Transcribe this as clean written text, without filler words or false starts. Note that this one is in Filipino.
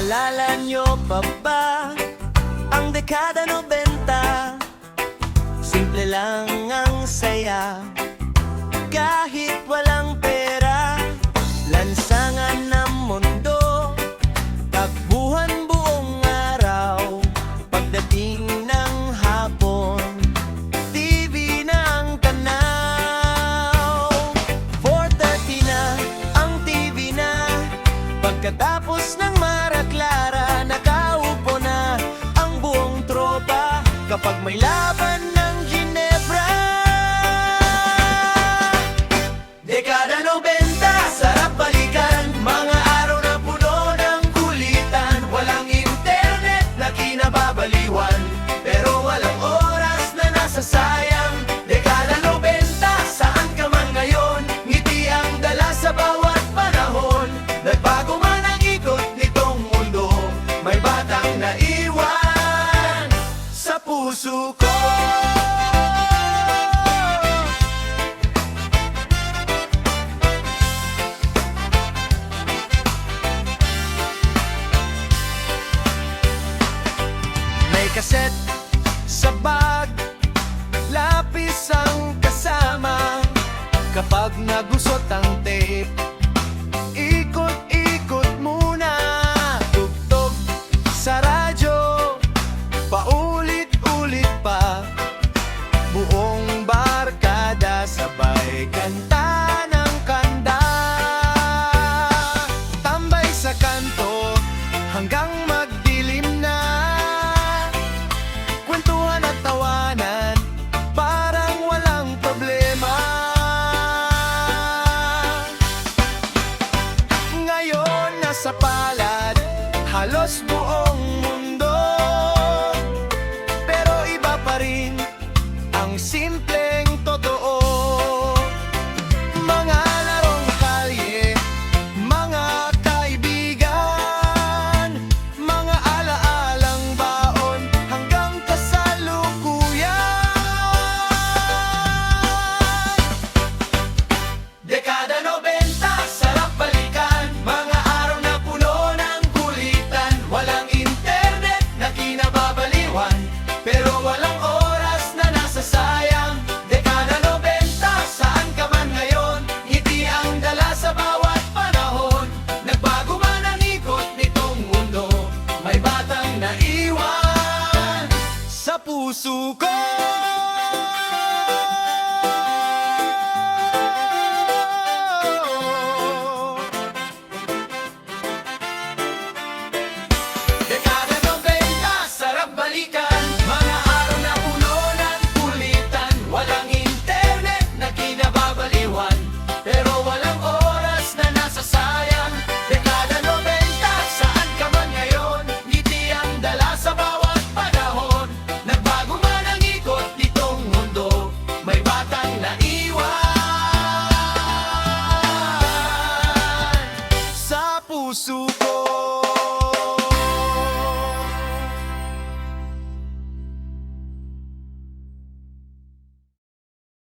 Naalala nyo pa ba ang dekada 90? Simple lang ang saya, kahit walang pera. Lansangan ng mundo, takbuhan buong araw. Pagdating ng hapon, TV na ang tanaw. 4:30 na ang TV na. Pagkatapos ng Mara Clara, nakaupo na ang buong tropa. Kapag may laban ng Ginebra, dekada 90, sarap balikan. Mga araw na puno ng kulitan. Walang internet na kinababaliwan, pero walang oras na nasasayang. Dekada 90, saan ka man ngayon, ngiti ang dala sa bawat panahon. Nagbago man ang ikot nitong mundo, may batang naiwan sa puso ko. May kaset sa bag, lapis ang kasama. Kapag nagusot ang tape, ikot-ikot muna. Tugtog sa radyo, paulit-ulit pa. Buong barkada sabay kanta ng kanda. Tambay sa kanto hanggang magdilim na. Kwentuhan at tawanan, parang walang problema. Ngayon nasa palad, halos buo